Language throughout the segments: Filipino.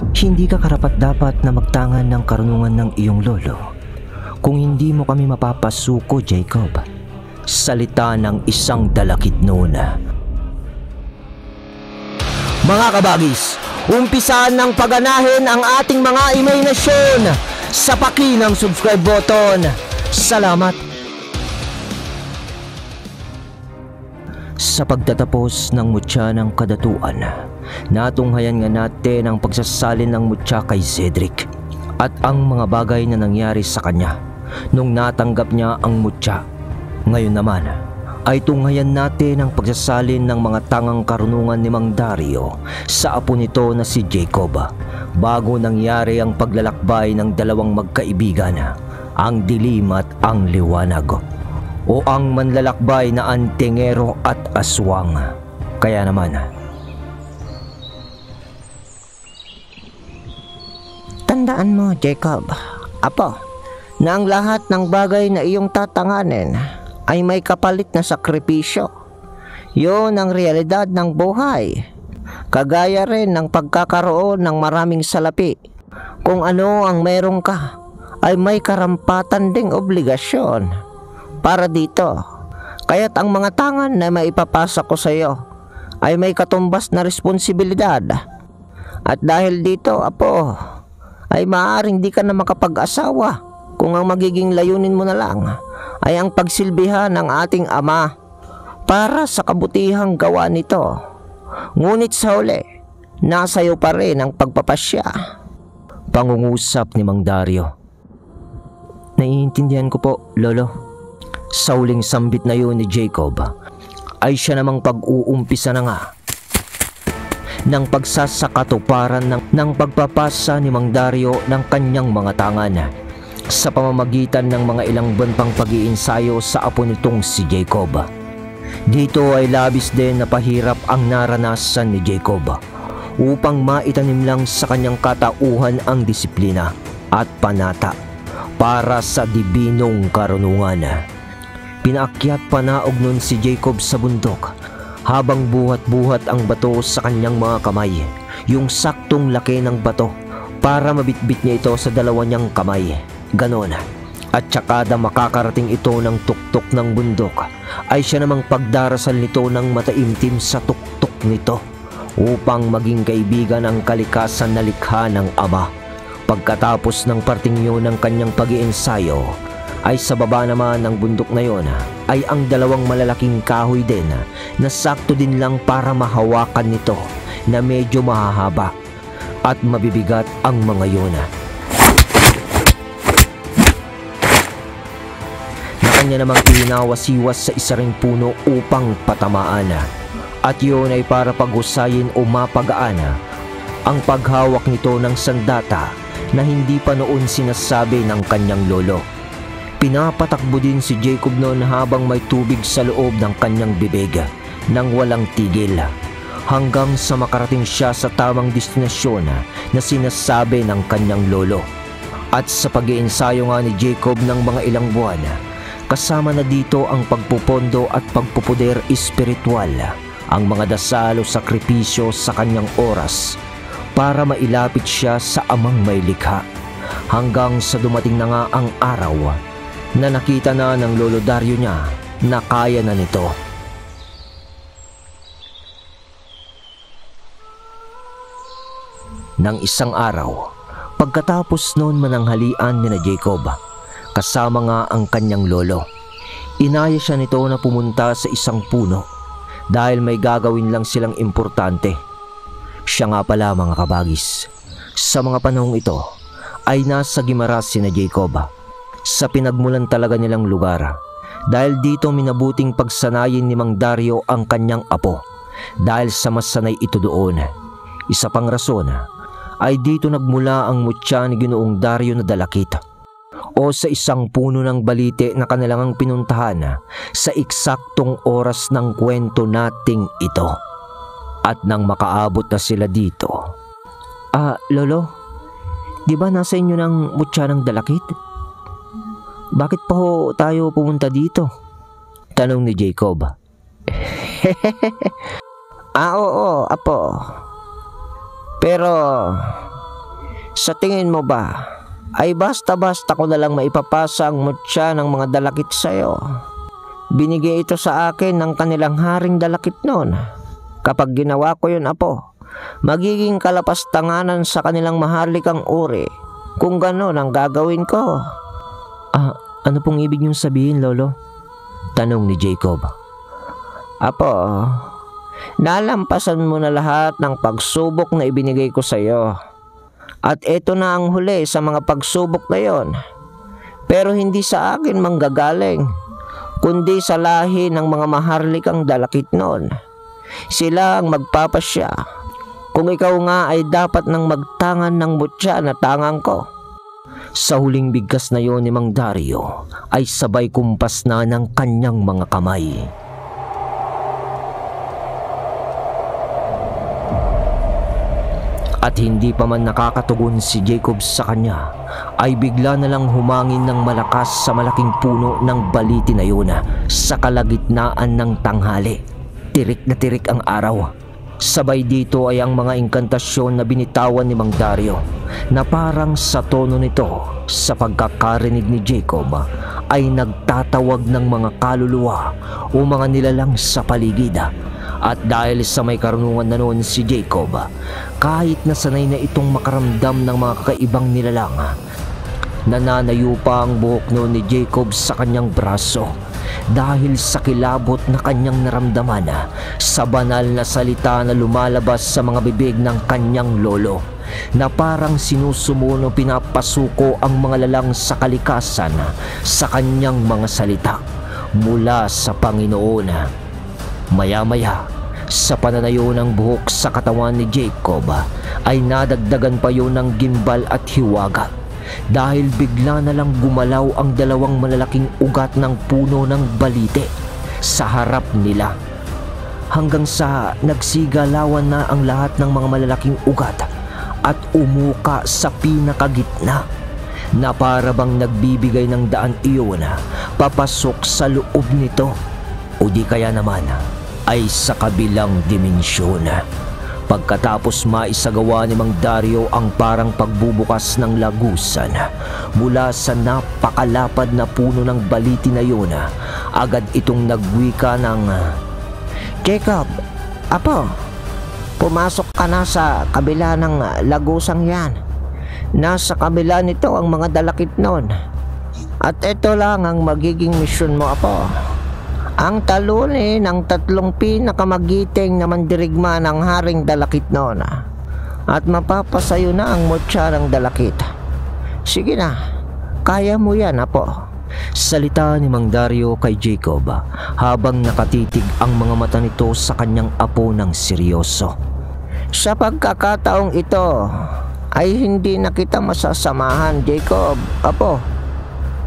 Hindi ka karapat-dapat na magtangan ng karunungan ng iyong lolo kung hindi mo kami mapapasuko, Jacob. Salita ng isang dalakit noon. Mga kabagis, umpisaan ng paganahin ang ating mga imahinasyon sa paki ng subscribe button. Salamat! Sa pagtatapos ng mutya ng kadatuan, natunghayan nga natin ang pagsasalin ng mutya kay Cedric at ang mga bagay na nangyari sa kanya nung natanggap niya ang mutya. Ngayon naman ay tunghayan natin ang pagsasalin ng mga tangang karunungan ni Mang Dario sa apo nito na si Jacob bago nangyari ang paglalakbay ng dalawang magkaibigan, ang dilim at ang liwanag, o ang manlalakbay na antingero at aswang. Kaya naman, tandaan mo, Jacob, apo, na ang lahat ng bagay na iyong tatanganin ay may kapalit na sakripisyo. Yun ang realidad ng buhay. Kagaya rin ng pagkakaroon ng maraming salapi. Kung ano ang meron ka, ay may karampatan ding obligasyon para dito. Kaya't ang mga tangan na maipapasa ko sa iyo ay may katumbas na responsibilidad. At dahil dito, apo, ay maaaring di ka na makapag-asawa kung ang magiging layunin mo na lang ay ang pagsilbihan ng ating ama para sa kabutihang gawa nito. Ngunit sa huli, nasa iyo pa rin ang pagpapasya. Pangungusap ni Mang Dario. Naiintindihan ko po, Lolo. Sa huling sambit na yun ni Jacob, ay siya namang pag-uumpisa na nga ng pagsasakatuparan ng pagpapasa ni Mang Dario ng kanyang mga tangan sa pamamagitan ng mga ilang buwan pang pag-iinsayo sa apo nitong si Jacob. Dito ay labis din na pahirap ang naranasan ni Jacob upang maitanim lang sa kanyang katauhan ang disiplina at panata para sa dibinong karunungan. Pinaakyat panaog nun si Jacob sa bundok habang buhat-buhat ang bato sa kanyang mga kamay, yung saktong laki ng bato para mabitbit niya ito sa dalawa niyang kamay. Ganon. At tsakada makakarating ito ng tuktok ng bundok, ay siya namang pagdarasal nito ng mataimtim sa tuktok nito upang maging kaibigan ang kalikasan na likha ng ama. Pagkatapos ng parting yun ng kanyang pag-iensayo, ay sa baba naman ng bundok na yon ay ang dalawang malalaking kahoy din na sakto din lang para mahawakan nito, na medyo mahahaba at mabibigat ang mga yun. Kanya namang ihinawasiwas sa isa ring puno upang patamaan, at yun ay para paghusayin o mapagaan ang paghawak nito ng sandata na hindi pa noon sinasabi ng kanyang lolo. Pinapatakbo din si Jacob noon habang may tubig sa loob ng kanyang bibig nang walang tigil, hanggang sa makarating siya sa tamang destinasyon na sinasabi ng kanyang lolo. At sa pag-iensayo nga ni Jacob ng mga ilang buwan, kasama na dito ang pagpupondo at pagpupuder espiritual, ang mga dasal o sakripisyo sa kanyang oras para mailapit siya sa amang may likha, hanggang sa dumating na nga ang araw na nakita na ng lolo Dario niya na kaya na nito. Nang isang araw, pagkatapos noon mananghalian ni na Jacob, kasama nga ang kanyang lolo, inaya siya nito na pumunta sa isang puno dahil may gagawin lang silang importante. Siya nga pala, mga kabagis, sa mga panahong ito ay nasa Guimaras si na Jacob, sa pinagmulan talaga nilang lugar, dahil dito minabuting pagsanayin ni Mang Dario ang kanyang apo dahil sa masanay ito doon. Isa pang rason ay dito nagmula ang mutya ni Ginoong Dario na dalakit, o sa isang puno ng balite na kanilang pinuntahan sa eksaktong oras ng kwento nating ito. At nang makaabot na sila dito, Lolo, di ba nasa inyo ng mutya ng dalakit? Bakit pa ho tayo pumunta dito? Tanong ni Jacob. Oo, apo. Pero Sa tingin mo ba, ay basta-basta ko na lang maipapasa ang mutya ng mga dalakit sa'yo? Binigay ito sa akin ng kanilang haring dalakit noon. Kapag ginawa ko yun, apo, magiging kalapastanganan sa kanilang maharlikang uri kung gano'n ang gagawin ko. Ano pong ibig niyong sabihin, Lolo? Tanong ni Jacob. Apo, nalampasan mo na lahat ng pagsubok na ibinigay ko sa iyo. At ito na ang huli sa mga pagsubok na yon. Pero hindi sa akin manggagaling, kundi sa lahi ng mga maharlikang dalakit noon. Sila ang magpapasya kung ikaw nga ay dapat nang magtangan ng mutya na tangang ko. Sa huling bigkas na yon ni Mang Dario ay sabay kumpas na ng kanyang mga kamay. At hindi pa man nakakatugon si Jacob sa kanya, ay bigla na lang humangin ng malakas sa malaking puno ng baliti na yun sa kalagitnaan ng tanghali. Tirik na tirik ang araw. Sabay dito ay ang mga inkantasyon na binitawan ni Mang Dario na parang sa tono nito sa pagkakarinig ni Jacob ay nagtatawag ng mga kaluluwa o mga nilalang sa paligid. At dahil sa may karunungan na noon si Jacob, kahit na sanay na itong makaramdam ng mga kakaibang nilalang, nananayo pa ang buhok noon ni Jacob sa kanyang braso dahil sa kilabot na kanyang naramdaman sa banal na salita na lumalabas sa mga bibig ng kanyang lolo, na parang sinusumuno pinapasuko ang mga lalang sa kalikasan sa kanyang mga salita mula sa Panginoon. Maya-maya, sa pananayo ng buhok sa katawan ni Jacob ay nadagdagan pa yun ng gimbal at hiwaga dahil bigla na lang gumalaw ang dalawang malalaking ugat ng puno ng balite sa harap nila, hanggang sa nagsigalawan na ang lahat ng mga malalaking ugat at umuka sa pinakagitna na para bang nagbibigay ng daan iyon papasok sa loob nito o di kaya naman ay sa kabilang dimensyon. Pagkatapos maisagawa ni Mang Dario ang parang pagbubukas ng lagusan mula sa napakalapad na puno ng baliti na yun, agad itong nagwika ng, Jacob, apo, pumasok ka na sa kabila ng lagusang yan. Nasa kabila nito ang mga dalakit noon. At ito lang ang magiging misyon mo, apo. Ang talunin ng 3 pinakamagiting na mandirigma ng haring dalakit noon at mapapasayo na ang mutya ng dalakit. Sige na, kaya mo yan, apo. Salita ni Mang Dario kay Jacob habang nakatitig ang mga mata nito sa kanyang apo ng seryoso. Sa pagkakataong ito ay hindi na kita masasamahan, Jacob, apo.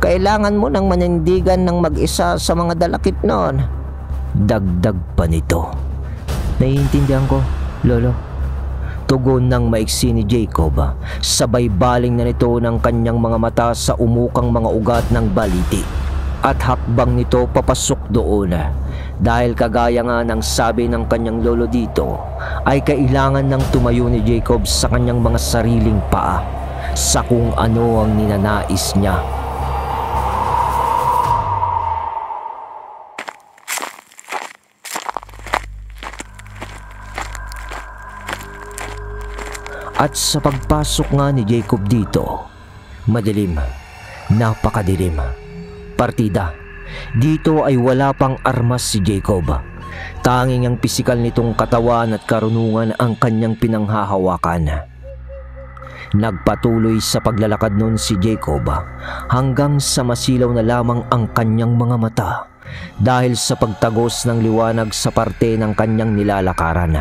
Kailangan mo nang manindigan ng mag-isa sa mga dalakit noon. Dagdag pa nito. Naiintindihan ko, Lolo. Tugon ng maiksi ni Jacob, sabay baling na nito ng kanyang mga mata sa umukang mga ugat ng baliti. At hakbang nito papasok doon dahil kagaya nga ng sabi ng kanyang lolo dito ay kailangan ng tumayo ni Jacob sa kanyang mga sariling paa sa kung ano ang ninanais niya. At sa pagpasok nga ni Jacob dito, madilim, napakadilim. Partida, dito ay wala pang armas si Jacob. Tanging ang pisikal nitong katawan at karunungan ang kanyang pinanghahawakan. Nagpatuloy sa paglalakad nun si Jacob hanggang sa masilaw na lamang ang kanyang mga mata dahil sa pagtagos ng liwanag sa parte ng kanyang nilalakaran.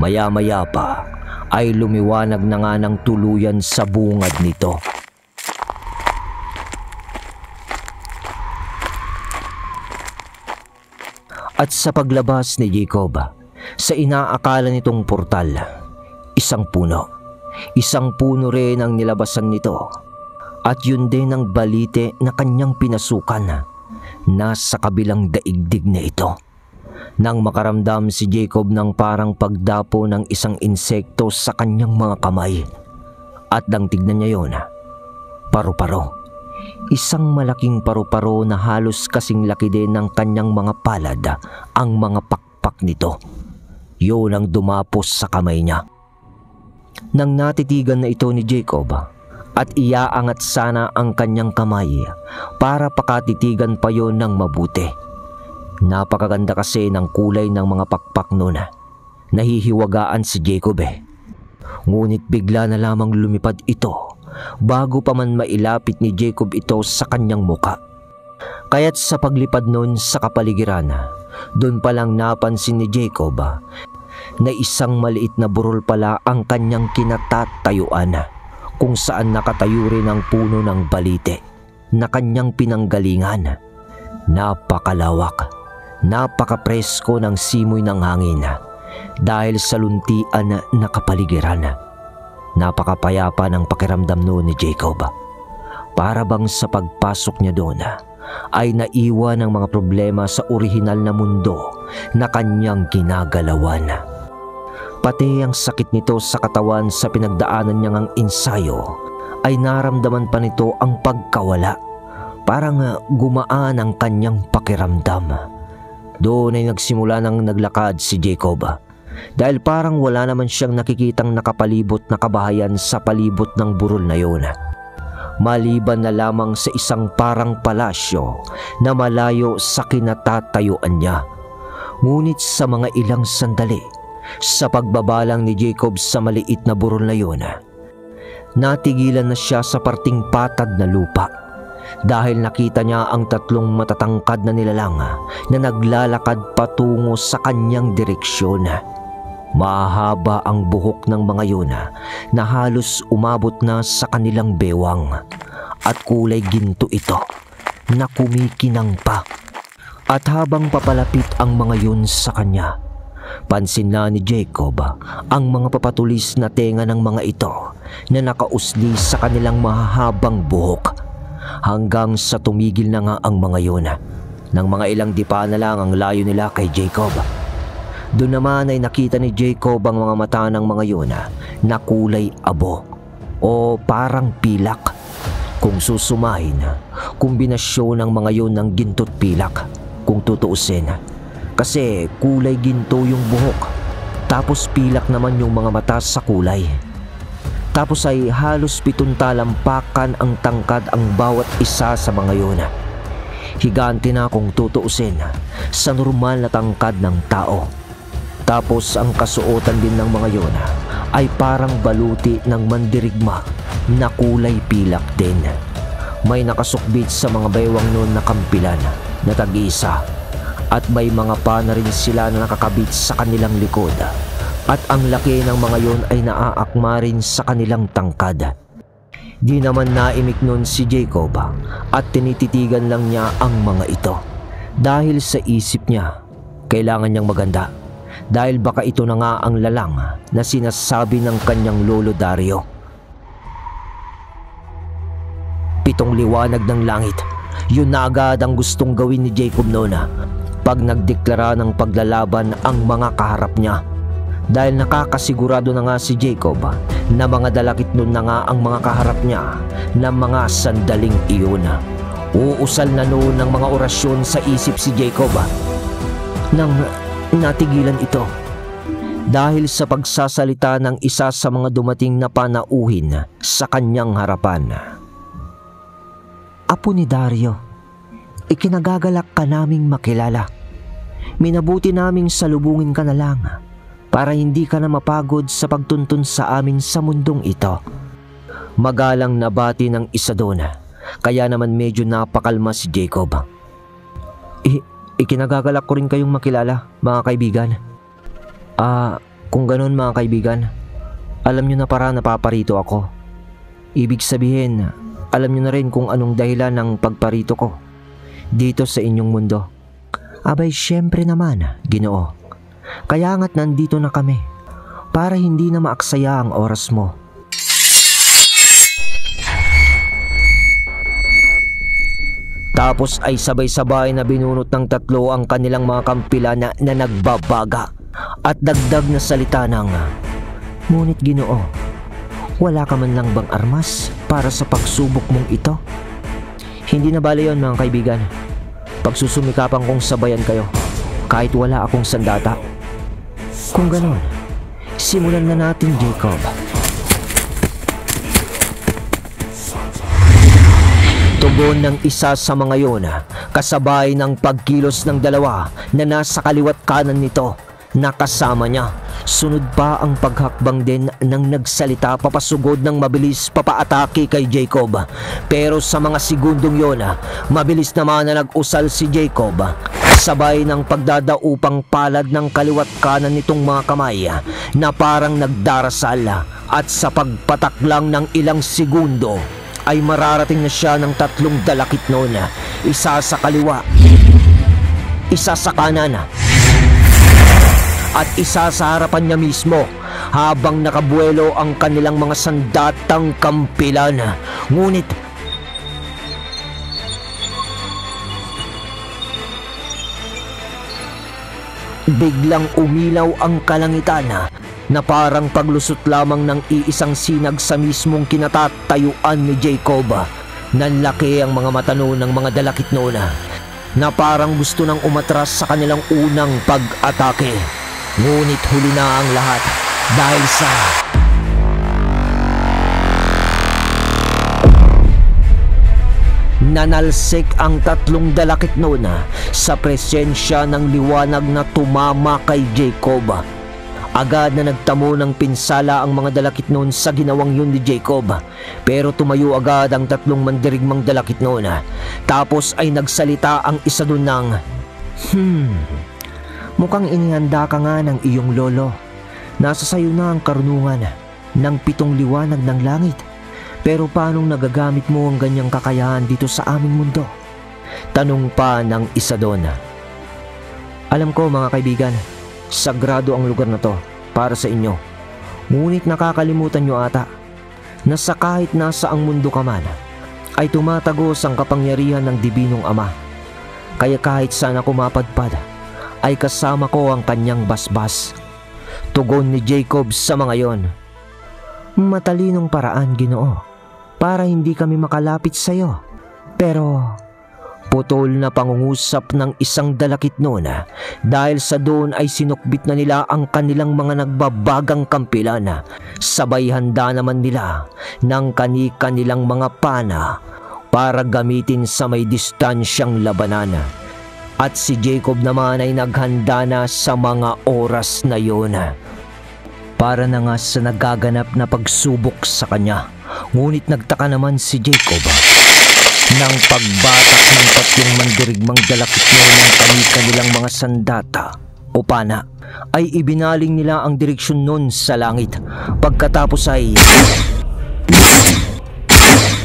Maya-maya pa ay lumiwanag na nga ng tuluyan sa bungad nito. At sa paglabas ni Jacob sa inaakala nitong portal, isang puno rin ang nilabasan nito. At yun din ang balite na kanyang pinasukan nasa kabilang daigdig na ito. Nang makaramdam si Jacob ng parang pagdapo ng isang insekto sa kanyang mga kamay, At nang tignan niya yon, paru-paro. Isang malaking paru-paro na halos kasing laki din ng kanyang mga palad ang mga pakpak nito. Yun ang dumapos sa kamay niya. Nang natitigan na ito ni Jacob at iaangat sana ang kanyang kamay para pakatitigan pa yon ng mabuti. Napakaganda kasi ng kulay ng mga pakpak noon. Nahihiwagaan si Jacob Ngunit bigla na lamang lumipad ito bago pa man mailapit ni Jacob ito sa kanyang muka. Kaya't sa paglipad nun sa kapaligiran, doon palang napansin ni Jacob na isang maliit na burol pala ang kanyang kinatatayuan, kung saan nakatayo rin ang puno ng balite na kanyang pinanggalingan. Napakalawak, napakapresko ng simoy ng hangin dahil sa luntian na kapaligiran. Napakapayapa ng pakiramdam noon ni Jacob. Para bang sa pagpasok niya doon ay naiwan ng mga problema sa orihinal na mundo na kanyang ginagalawan. Pati ang sakit nito sa katawan sa pinagdaanan niyang ensayo ay naramdaman pa nito ang pagkawala. Parang gumaan ang kanyang pakiramdam. Doon ay nagsimula ng naglakad si Jacob dahil parang wala naman siyang nakikitang nakapalibot na kabahayan sa palibot ng burol na yun. Maliban na lamang sa isang parang palasyo na malayo sa kinatatayuan niya. Ngunit sa mga ilang sandali, sa pagbabalang ni Jacob sa maliit na burol na yun, natigilan na siya sa parting patag na lupa dahil nakita niya ang tatlong matatangkad na nilalang na naglalakad patungo sa kanyang direksyon. Mahaba ang buhok ng mga yun na halos umabot na sa kanilang bewang at kulay ginto ito na kumikinang pa. At habang papalapit ang mga yun sa kanya, pansin na ni Jacob ang mga papatulis na tenga ng mga ito na nakausli sa kanilang mahahabang buhok hanggang sa tumigil na nga ang mga yun. Nang mga ilang dipa na lang ang layo nila kay Jacob, doon naman ay nakita ni Jacob ang mga mata ng mga yun na kulay abo o parang pilak. Kung susumahin, kombinasyon ng mga yun ng ginto't pilak kung tutuusin. Kasi kulay ginto yung buhok, tapos pilak naman yung mga mata sa kulay. Tapos ay halos 7 talampakan ang tangkad ang bawat isa sa mga yun. Higante na kung tutuusin sa normal na tangkad ng tao. Tapos ang kasuotan din ng mga yun ay parang baluti ng mandirigma na kulay pilak din. May nakasukbit sa mga baywang noon na kampilan na tag-isa at may mga pa na rin sila na nakakabit sa kanilang likod at ang laki ng mga yun ay naaakma rin sa kanilang tangkad. Di naman naimik nun si Jacob at tinititigan lang niya ang mga ito dahil sa isip niya kailangan niyang maganda. Dahil baka ito na nga ang lalang na sinasabi ng kanyang lolo Dario. 7 liwanag ng langit, yun na agad ang gustong gawin ni Jacob noon pag nagdeklara ng paglalaban ang mga kaharap niya. Dahil nakakasigurado na nga si Jacob na mga dalakit noon na nga ang mga kaharap niya na mga sandaling iyon. Uusal na noon ng mga orasyon sa isip si Jacob nang natigilan ito dahil sa pagsasalita ng isa sa mga dumating na panauhin sa kanyang harapan. Apo ni Dario, ikinagagalak ka naming makilala. Minabuti naming salubungin ka na lang para hindi ka na mapagod sa pagtuntun sa amin sa mundong ito. Magalang nabati ng isa doon, kaya naman medyo napakalma si Jacob. Ikinagagalak ko rin kayong makilala, mga kaibigan. Kung ganun mga kaibigan, alam nyo na para napaparito ako. Ibig sabihin, alam nyo na rin kung anong dahilan ng pagparito ko dito sa inyong mundo. Abay, syempre naman, Ginoo. Kaya nga't nandito na kami para hindi na maaksaya ang oras mo. Tapos ay sabay-sabay na binunot ng tatlo ang kanilang mga kampila na nagbabaga at dagdag na salita ng, ngunit Ginoo, Wala ka man lang bang armas para sa pagsubok mong ito? Hindi na bale yon mga kaibigan. Pagsusumikapan kong sabayan kayo kahit wala akong sandata. Kung ganon, simulan na natin, Jacob. Tugon ng isa sa mga yon, kasabay ng pagkilos ng dalawa na nasa kaliwat kanan nito na kasama niya. Sunod pa ang paghakbang din ng nagsalita papasugod ng mabilis papaatake kay Jacob. Pero sa mga segundong yon, mabilis naman na nag-usal si Jacob. Sabay ng pagdadaupang palad ng kaliwat kanan nitong mga kamay na parang nagdarasal, at sa pagpatak lang ng ilang segundo ay mararating na siya ng 3 dalakit noon. Isa sa kaliwa, isa sa kanan, at isa sa harapan niya mismo, habang nakabuelo ang kanilang mga sandatang kampilan. Ngunit biglang umilaw ang kalangitan na parang paglusot lamang ng iisang sinag sa mismong kinatatayuan ni Jacob. Nanlaki ang mga mata noon ng mga dalakit noon na parang gusto nang umatras sa kanilang unang pag-atake. Ngunit huli na ang lahat dahil sa nanalsik ang 3 dalakit noon sa presensya ng liwanag na tumama kay Jacob. Agad na nagtamo ng pinsala ang mga dalakit noon sa ginawang yun ni Jacob, pero tumayo agad ang 3 mandirigmang dalakit noon. Tapos ay nagsalita ang isa doon ng, mukhang inihanda ka nga ng iyong lolo. Nasa sayo na ang karunungan ng 7 liwanag ng langit. Pero paanong nagagamit mo ang ganyang kakayahan dito sa aming mundo? Tanong pa ng isa doon. Alam ko mga kaibigan, sagrado ang lugar na to para sa inyo. Ngunit nakakalimutan nyo ata na sa kahit nasa ang mundo ka man, ay tumatagos ang kapangyarihan ng Dibinong Ama. Kaya kahit saan ako mapadpad, ay kasama ko ang kanyang basbas. Tugon ni Jacob sa mga yon. Matalinong paraan, Ginoo, para hindi kami makalapit sa iyo. Pero putol na pangungusap ng isang dalakit noon dahil sa doon ay sinukbit na nila ang kanilang mga nagbabagang kampilan. Sabay handa naman nila ng kani-kanilang mga pana para gamitin sa may distansyang labanan. At si Jacob naman ay naghanda na sa mga oras na yun para na nga sa nagaganap na pagsubok sa kanya. Ngunit nagtaka naman si Jacob nang pagbatak ng 3 mandirigmang dalakit ng kanilang mga sandata o pana ay ibinaling nila ang direksyon nun sa langit. Pagkatapos ay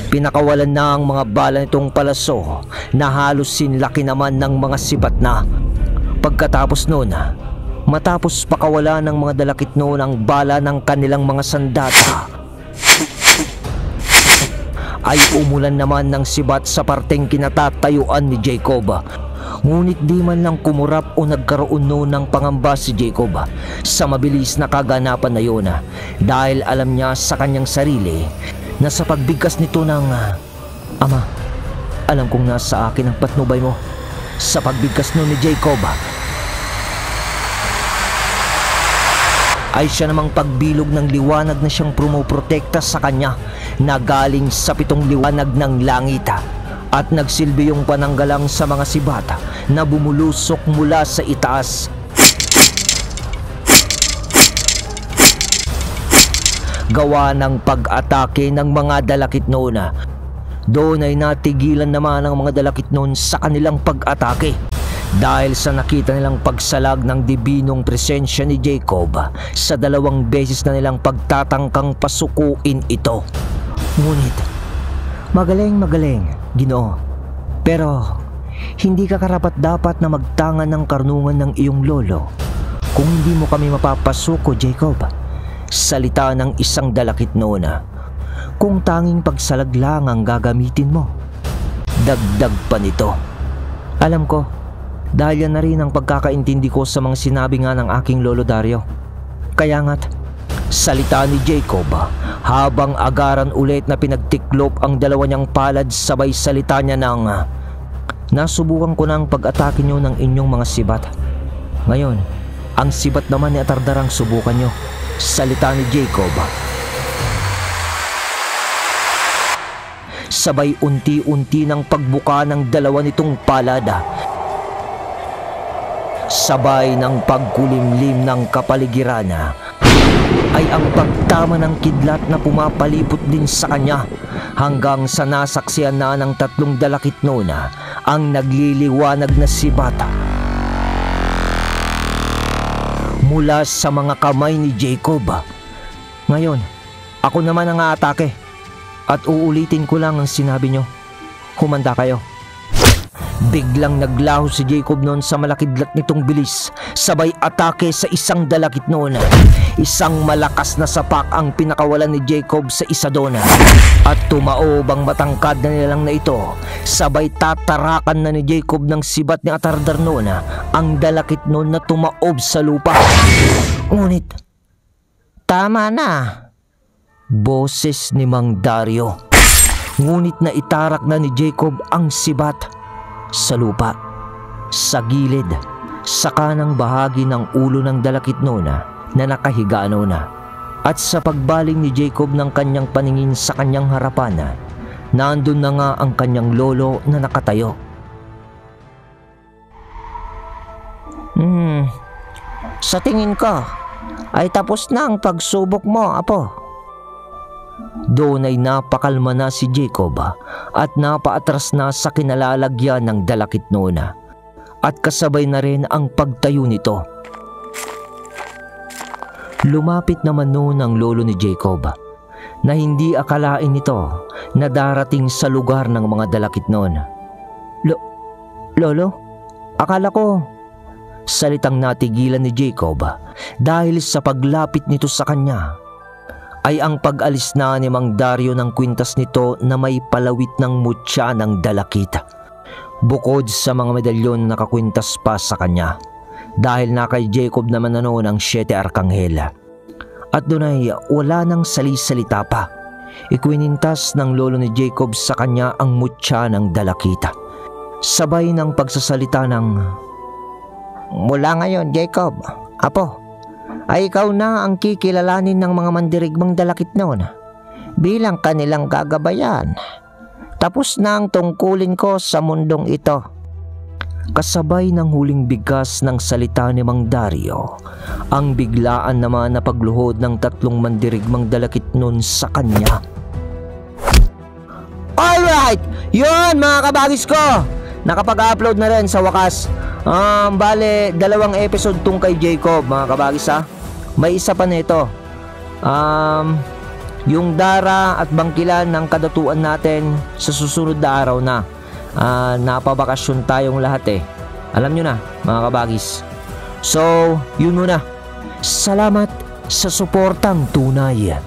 pinakawalan na ang mga bala nitong palaso na halos sinlaki naman ng mga sibat na. Pagkatapos noon, matapos pakawala ng mga dalakit noon ang bala ng kanilang mga sandata, ay umulan naman ng sibat sa parteng kinatatayuan ni Jacob. Ngunit di man lang kumurap o nagkaroon noon ng pangamba si Jacob sa mabilis na kaganapan na yun, dahil alam niya sa kanyang sarili na sa pagbigkas nito ng Ama, alam kong nasa akin ang patnubay mo. Sa pagbigkas noon ni Jacob ay siya namang pagbilog ng liwanag na siyang prumoprotekta sa kanya na galing sa 7 liwanag ng langit, at nagsilbi yung pananggalang sa mga sibata na bumulusok mula sa itaas. Gawa ng pag-atake ng mga dalakit noon, doon ay natigilan naman ang mga dalakit noon sa kanilang pag-atake dahil sa nakita nilang pagsalag ng dibinong presensya ni Jacob sa 2 beses na nilang pagtatangkang pasukuin ito. Ngunit magaling, Ginoo, pero hindi ka karapat-dapat na magtangan ng karunungan ng iyong lolo kung hindi mo kami mapapasuko, Jacob. Salita ng isang dalakit noon. Kung tanging pagsalag lang ang gagamitin mo. Dagdag pa nito. Alam ko, dahil yan na rin ang pagkakaintindi ko sa mga sinabi nga ng aking lolo Dario. Kaya nga't Salita ni Jacob habang agaran ulit na pinagtiklop ang dalawa niyang palad. Sabay salita niya ng, nasubukan ko ng pag-atake niyo ng inyong mga sibat. Ngayon, ang sibat naman ni Atardarang subukan niyo. Salita ni Jacob. Sabay unti-unti ng pagbuka ng dalawa nitong palad. Sabay ng pagkulimlim ng kapaligiran ay ang pagtama ng kidlat na pumapalipot din sa kanya hanggang sa nasaksihan na ng tatlong dalakit noon ang nagliliwanag na sibat mula sa mga kamay ni Jacob. Ngayon, ako naman ang aatake at uulitin ko lang ang sinabi nyo. Humanda kayo. Biglang naglaho si Jacob noon sa malakidlat nitong bilis. Sabay atake sa isang dalakit noon. Isang malakas na sapak ang pinakawalan ni Jacob sa isa doon. At tumaob ang matangkad na nilang na ito. Sabay tatarakan na ni Jacob ng sibat ni Atardar noon ang dalakit noon na tumaob sa lupa. Ngunit, tama na. Boses ni Mang Dario. Ngunit na itarak na ni Jacob ang sibat sa lupa, sa gilid, sa kanang bahagi ng ulo ng dalakit noon na nakahiga noon. At sa pagbaling ni Jacob ng kanyang paningin sa kanyang harapan, nandun na nga ang kanyang lolo na nakatayo. Sa tingin ko, ay tapos na ang pagsubok mo, apo. Doon ay napakalma na si Jacob at napaatras na sa kinalalagyan ng dalakit noon at kasabay na rin ang pagtayo nito. Lumapit naman noon ang lolo ni Jacob na hindi akalain nito na darating sa lugar ng mga dalakit noon. Lolo, akala ko, salitang natigilan ni Jacob dahil sa paglapit nito sa kanya ay ang pag-alis na ni Mang Dario ng kwintas nito na may palawit ng mutya ng dalakit. Bukod sa mga medalyon na nakakwintas pa sa kanya dahil na kay Jacob naman na noon ang 7 arkanghel. At doon ay wala nang salisalita pa. Ikwinintas ng lolo ni Jacob sa kanya ang mutya ng dalakit. Sabay ng pagsasalita ng, mula ngayon Jacob, apo, ay ikaw na ang kikilalanin ng mga mandirigmang dalakit noon bilang kanilang gagabayan. Tapos na ang tungkulin ko sa mundong ito. Kasabay ng huling bigkas ng salita ni Mang Dario, ang biglaan naman na pagluhod ng tatlong mandirigmang dalakit noon sa kanya. Alright! Yun mga kabagis ko! Nakapag-upload na rin sa wakas. Bale, 2 episode tong kay Jacob mga kabagis ha. May isa pa nito. Yung Dara at Bangkilan ng kadatuan natin sa susunod na araw na. Napabakasyon tayong lahat eh. Alam nyo na mga kabagis. So, yun muna. Salamat sa suportang tunay.